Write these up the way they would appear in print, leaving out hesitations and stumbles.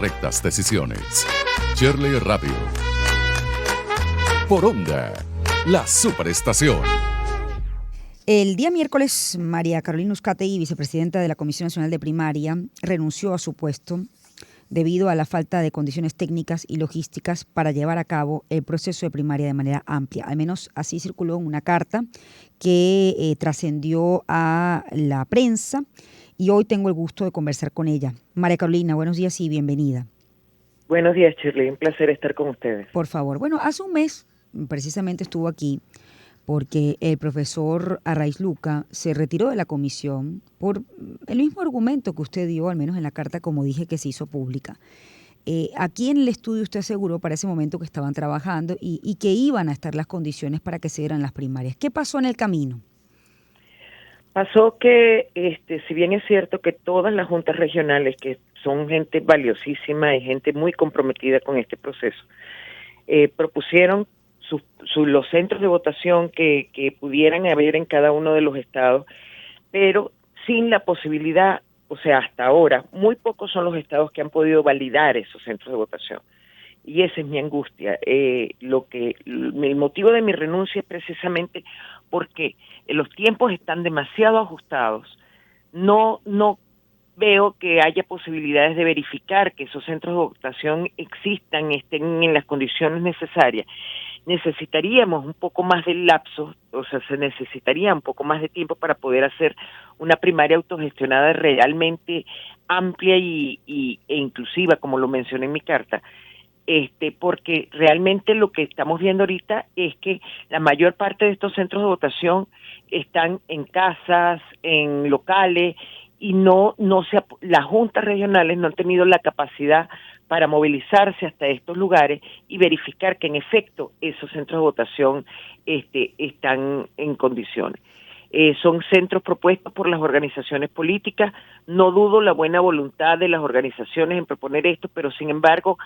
Correctas decisiones. Shirley Radio. Por Onda, la superestación. El día miércoles, María Carolina Uzcategui, vicepresidenta de la Comisión Nacional de Primaria, renunció a su puesto debido a la falta de condiciones técnicas y logísticas para llevar a cabo el proceso de primaria de manera amplia. Al menos así circuló en una carta que trascendió a la prensa y hoy tengo el gusto de conversar con ella. María Carolina, buenos días y bienvenida. Buenos días, Shirley. Un placer estar con ustedes. Por favor. Bueno, hace un mes precisamente estuvo aquí porque el profesor Arraiz Luca se retiró de la comisión por el mismo argumento que usted dio, al menos en la carta, como dije, que se hizo pública. Aquí en el estudio usted aseguró para ese momento que estaban trabajando y que iban a estar las condiciones para que se dieran las primarias. ¿Qué pasó en el camino? Pasó que, si bien es cierto que todas las juntas regionales, que son gente valiosísima y gente muy comprometida con este proceso, propusieron los centros de votación que pudieran haber en cada uno de los estados, pero sin la posibilidad, o sea, hasta ahora, muy pocos son los estados que han podido validar esos centros de votación. Y esa es mi angustia. El motivo de mi renuncia es precisamente porque los tiempos están demasiado ajustados. No veo que haya posibilidades de verificar que esos centros de votación existan, estén en las condiciones necesarias. Necesitaríamos un poco más de lapso, o sea, se necesitaría un poco más de tiempo para poder hacer una primaria autogestionada realmente amplia e inclusiva, como lo mencioné en mi carta, porque realmente lo que estamos viendo ahorita es que la mayor parte de estos centros de votación están en casas, en locales, y las juntas regionales no han tenido la capacidad para movilizarse hasta estos lugares y verificar que en efecto esos centros de votación están en condiciones. Son centros propuestos por las organizaciones políticas. No dudo la buena voluntad de las organizaciones en proponer esto, pero sin embargo,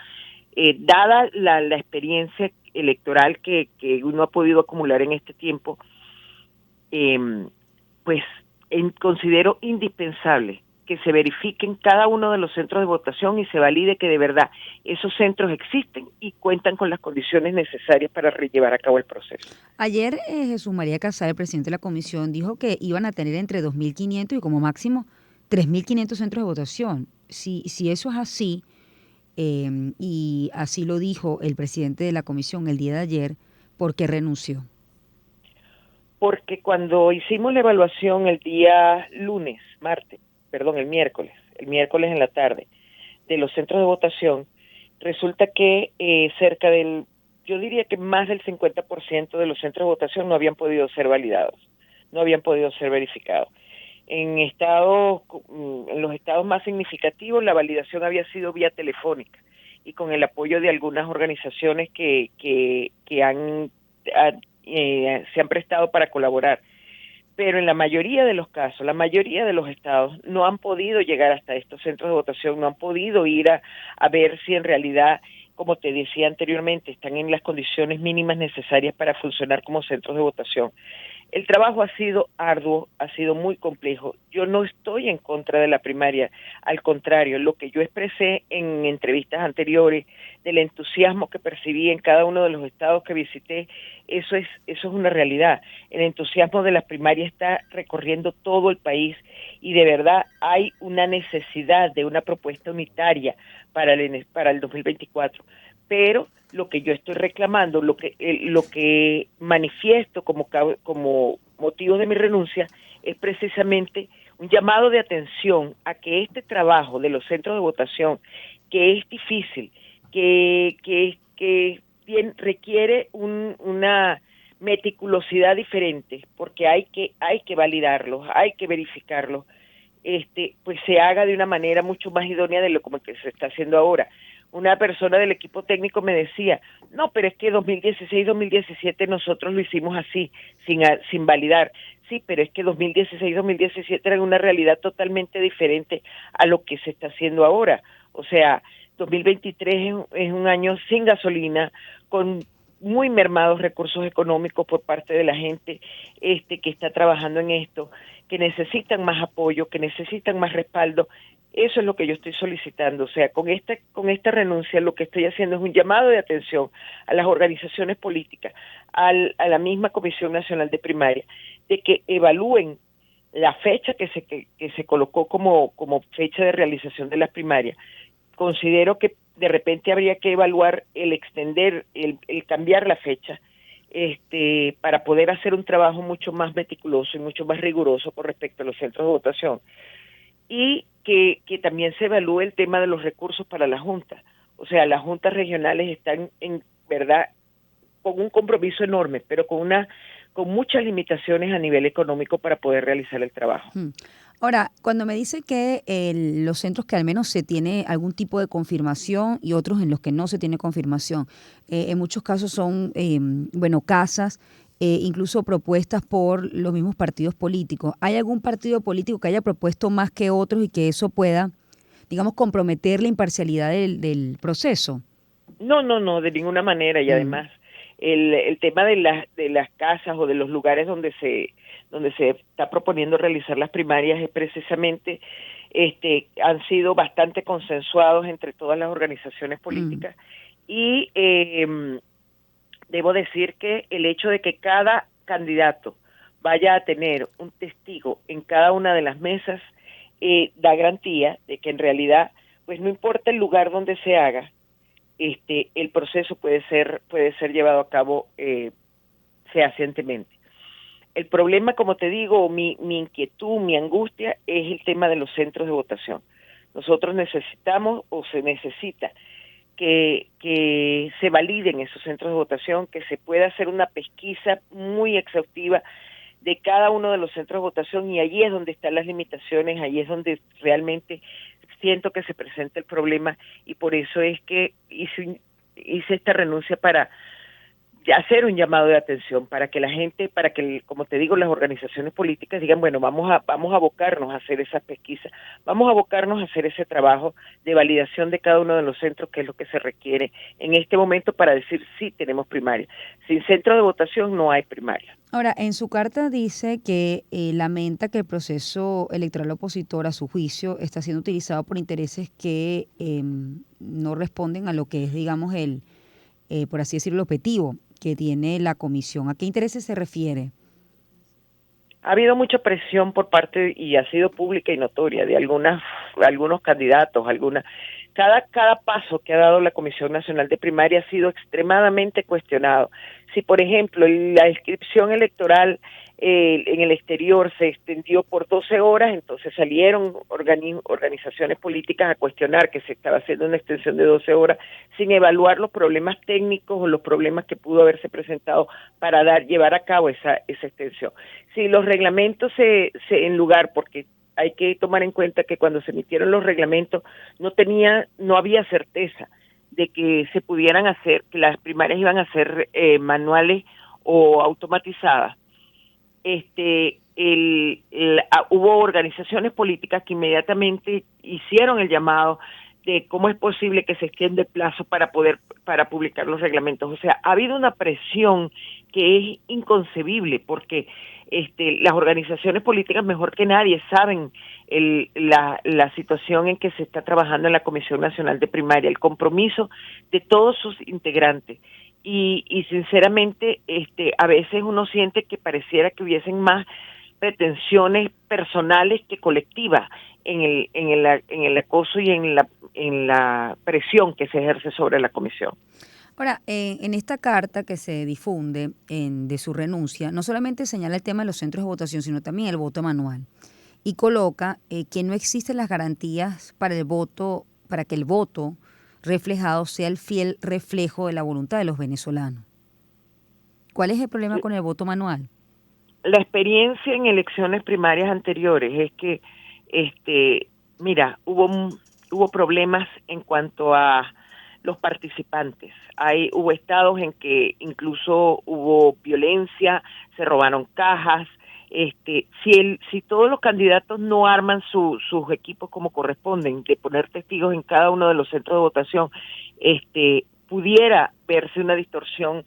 dada la experiencia electoral que uno ha podido acumular en este tiempo, considero indispensable que se verifiquen cada uno de los centros de votación y se valide que de verdad esos centros existen y cuentan con las condiciones necesarias para llevar a cabo el proceso. Ayer Jesús María Casal, el presidente de la comisión, dijo que iban a tener entre 2.500 y como máximo 3.500 centros de votación. Si eso es así, y así lo dijo el presidente de la comisión el día de ayer, ¿por qué renunció? Porque cuando hicimos la evaluación el miércoles en la tarde, de los centros de votación, resulta que yo diría que más del 50% de los centros de votación no habían podido ser validados, no habían podido ser verificados. En los estados más significativos, la validación había sido vía telefónica y con el apoyo de algunas organizaciones que se han prestado para colaborar. Pero en la mayoría de los casos, la mayoría de los estados no han podido llegar hasta estos centros de votación, no han podido ir a ver si en realidad, como te decía anteriormente, están en las condiciones mínimas necesarias para funcionar como centros de votación. El trabajo ha sido arduo, ha sido muy complejo. Yo no estoy en contra de la primaria, al contrario, lo que yo expresé en entrevistas anteriores, del entusiasmo que percibí en cada uno de los estados que visité, eso es una realidad. El entusiasmo de las primarias está recorriendo todo el país y de verdad hay una necesidad de una propuesta unitaria para el 2024. Pero lo que yo estoy reclamando, lo que manifiesto como motivo de mi renuncia es precisamente un llamado de atención a que este trabajo de los centros de votación, que es difícil, que requiere una meticulosidad diferente, porque hay que validarlos, hay que verificarlos, pues se haga de una manera mucho más idónea de lo como que se está haciendo ahora. Una persona del equipo técnico me decía, no, pero es que 2016, 2017 nosotros lo hicimos así, sin validar. Sí, pero es que 2016, 2017 eran una realidad totalmente diferente a lo que se está haciendo ahora. O sea, 2023 es un año sin gasolina, con muy mermados recursos económicos por parte de la gente que está trabajando en esto, que necesitan más apoyo, que necesitan más respaldo. Eso es lo que yo estoy solicitando. O sea, con esta renuncia lo que estoy haciendo es un llamado de atención a las organizaciones políticas, a la misma Comisión Nacional de Primaria, de que evalúen la fecha que se colocó como fecha de realización de las primarias. Considero que de repente habría que evaluar el extender, el cambiar la fecha, para poder hacer un trabajo mucho más meticuloso y mucho más riguroso con respecto a los centros de votación. Y que también se evalúe el tema de los recursos para la Junta. O sea, las juntas regionales están en verdad con un compromiso enorme, pero con muchas limitaciones a nivel económico para poder realizar el trabajo. Ahora, cuando me dice que los centros que al menos se tiene algún tipo de confirmación y otros en los que no se tiene confirmación, en muchos casos son, casas, incluso propuestas por los mismos partidos políticos. ¿Hay algún partido político que haya propuesto más que otros y que eso pueda, digamos, comprometer la imparcialidad del proceso? No, de ninguna manera. Y además, el tema de las casas o de los lugares donde se está proponiendo realizar las primarias es precisamente, han sido bastante consensuados entre todas las organizaciones políticas y debo decir que el hecho de que cada candidato vaya a tener un testigo en cada una de las mesas da garantía de que en realidad, pues no importa el lugar donde se haga, el proceso puede ser llevado a cabo fehacientemente. El problema, como te digo, mi inquietud, mi angustia es el tema de los centros de votación. Nosotros necesitamos o se necesita que se validen esos centros de votación, que se pueda hacer una pesquisa muy exhaustiva de cada uno de los centros de votación, y allí es donde están las limitaciones, allí es donde realmente siento que se presenta el problema, y por eso es que hice esta renuncia para hacer un llamado de atención para que la gente, como te digo, las organizaciones políticas digan, bueno, vamos a abocarnos a hacer esas pesquisas, vamos a abocarnos a hacer ese trabajo de validación de cada uno de los centros, que es lo que se requiere en este momento para decir sí tenemos primaria. Sin centro de votación no hay primaria. Ahora, en su carta dice que lamenta que el proceso electoral opositor, a su juicio, está siendo utilizado por intereses que no responden a lo que es, digamos, por así decirlo, el objetivo que tiene la comisión. ¿A qué intereses se refiere? Ha habido mucha presión por parte, y ha sido pública y notoria, de algunos candidatos, cada paso que ha dado la Comisión Nacional de Primaria ha sido extremadamente cuestionado. Si, por ejemplo, la inscripción electoral en el exterior se extendió por 12 horas, entonces salieron organizaciones políticas a cuestionar que se estaba haciendo una extensión de 12 horas sin evaluar los problemas técnicos o los problemas que pudo haberse presentado para llevar a cabo esa extensión. Si los reglamentos en lugar, porque hay que tomar en cuenta que cuando se emitieron los reglamentos no había certeza de que se pudieran hacer, que las primarias iban a ser manuales o automatizadas. Hubo organizaciones políticas que inmediatamente hicieron el llamado de cómo es posible que se extienda el plazo para publicar los reglamentos. O sea, ha habido una presión que es inconcebible, porque las organizaciones políticas mejor que nadie saben la situación en que se está trabajando en la Comisión Nacional de Primaria, el compromiso de todos sus integrantes. Y sinceramente, a veces uno siente que pareciera que hubiesen más pretensiones personales que colectivas en el acoso y en la presión que se ejerce sobre la comisión. Ahora, en esta carta que se difunde de su renuncia, no solamente señala el tema de los centros de votación, sino también el voto manual, y coloca que no existen las garantías para que el voto reflejado sea el fiel reflejo de la voluntad de los venezolanos. ¿Cuál es el problema con el voto manual? La experiencia en elecciones primarias anteriores es que, hubo problemas en cuento a los participantes. Hubo estados en que incluso hubo violencia, se robaron cajas. Si todos los candidatos no arman sus equipos como corresponden, de poner testigos en cada uno de los centros de votación, pudiera verse una distorsión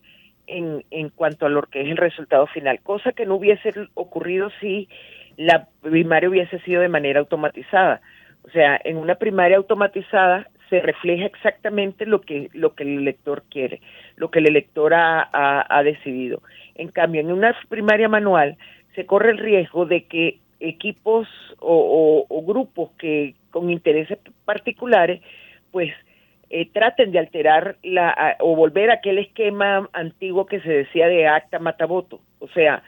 en cuanto a lo que es el resultado final, cosa que no hubiese ocurrido si la primaria hubiese sido de manera automatizada. O sea, en una primaria automatizada se refleja exactamente lo que el elector quiere, lo que el elector ha decidido. En cambio, en una primaria manual se corre el riesgo de que equipos o grupos que con intereses particulares, pues traten de alterar o volver a aquel esquema antiguo que se decía de acta matavoto. O sea,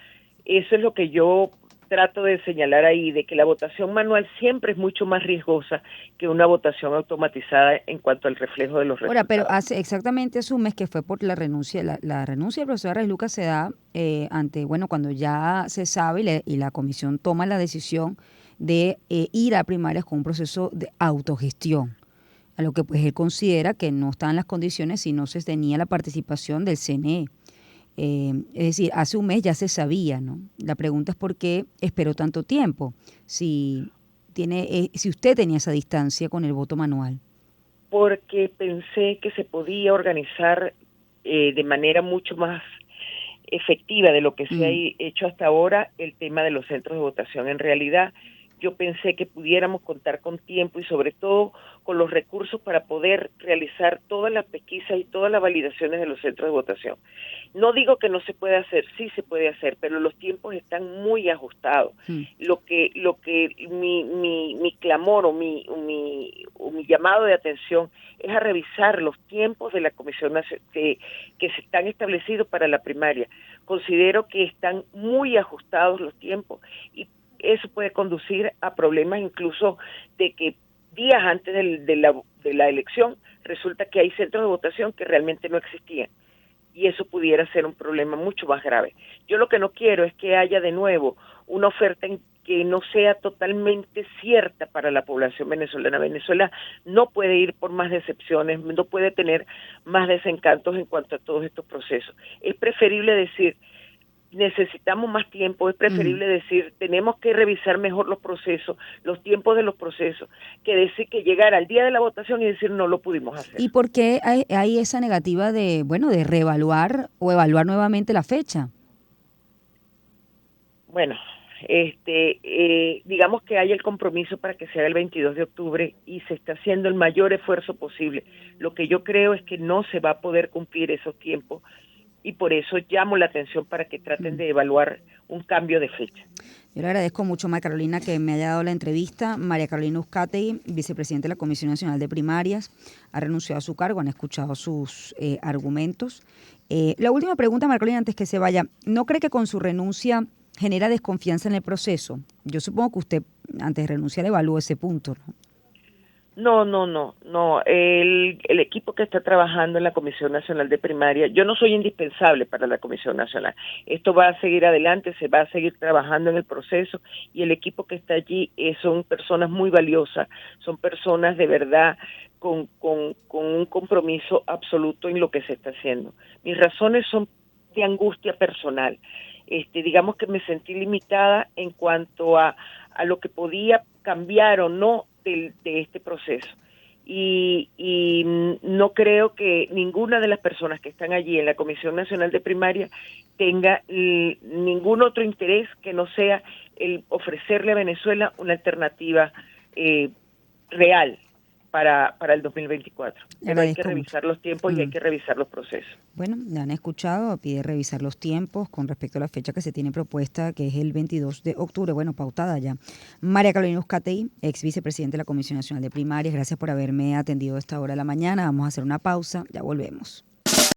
eso es lo que yo trato de señalar ahí, de que la votación manual siempre es mucho más riesgosa que una votación automatizada en cuanto al reflejo de los resultados. Ahora, pero hace un mes que fue por la renuncia, la renuncia del profesor Arraiz Lucas se da cuando ya se sabe y la comisión toma la decisión de ir a primarias con un proceso de autogestión, a lo que pues él considera que no estaban las condiciones si no se tenía la participación del CNE. Es decir, hace un mes ya se sabía, ¿no? La pregunta es por qué esperó tanto tiempo, si usted tenía esa distancia con el voto manual. Porque pensé que se podía organizar de manera mucho más efectiva de lo que se ha hecho hasta ahora el tema de los centros de votación. En realidad, yo pensé que pudiéramos contar con tiempo y sobre todo con los recursos para poder realizar todas las pesquisas y todas las validaciones de los centros de votación. No digo que no se puede hacer, sí se puede hacer, pero los tiempos están muy ajustados. Lo que mi clamor o mi llamado de atención es a revisar los tiempos de la comisión que se están establecidos para la primaria. Considero que están muy ajustados los tiempos y eso puede conducir a problemas incluso de que días antes de la elección resulta que hay centros de votación que realmente no existían y eso pudiera ser un problema mucho más grave. Yo lo que no quiero es que haya de nuevo una oferta que no sea totalmente cierta para la población venezolana. Venezuela no puede ir por más decepciones, no puede tener más desencantos en cuanto a todos estos procesos. Es preferible decir necesitamos más tiempo, es preferible decir tenemos que revisar mejor los procesos, los tiempos de los procesos, que decir que llegar al día de la votación y decir no lo pudimos hacer. ¿Y por qué hay esa negativa de reevaluar o evaluar nuevamente la fecha? Bueno, digamos que hay el compromiso para que sea el 22 de octubre y se está haciendo el mayor esfuerzo posible. Lo que yo creo es que no se va a poder cumplir esos tiempos y por eso llamo la atención para que traten de evaluar un cambio de fecha. Yo le agradezco mucho, María Carolina, que me haya dado la entrevista. María Carolina Uzcategui, vicepresidenta de la Comisión Nacional de Primarias, ha renunciado a su cargo, han escuchado sus argumentos. La última pregunta, María Carolina, antes que se vaya, ¿no cree que con su renuncia genera desconfianza en el proceso? Yo supongo que usted, antes de renunciar, evalúa ese punto, ¿no? No. El equipo que está trabajando en la Comisión Nacional de Primaria, yo no soy indispensable para la Comisión Nacional. Esto va a seguir adelante, se va a seguir trabajando en el proceso y el equipo que está allí son personas muy valiosas, son personas de verdad con un compromiso absoluto en lo que se está haciendo. Mis razones son de angustia personal. Digamos que me sentí limitada en cuanto a lo que podía cambiar o no de este proceso y no creo que ninguna de las personas que están allí en la Comisión Nacional de Primaria tenga ningún otro interés que no sea el ofrecerle a Venezuela una alternativa real para el 2024. Pero hay que revisar los tiempos y hay que revisar los procesos. Bueno, ya han escuchado, pide revisar los tiempos con respecto a la fecha que se tiene propuesta, que es el 22 de octubre, bueno, pautada ya. María Carolina Uzcategui, ex vicepresidenta de la Comisión Nacional de Primarias, gracias por haberme atendido a esta hora de la mañana. Vamos a hacer una pausa, ya volvemos.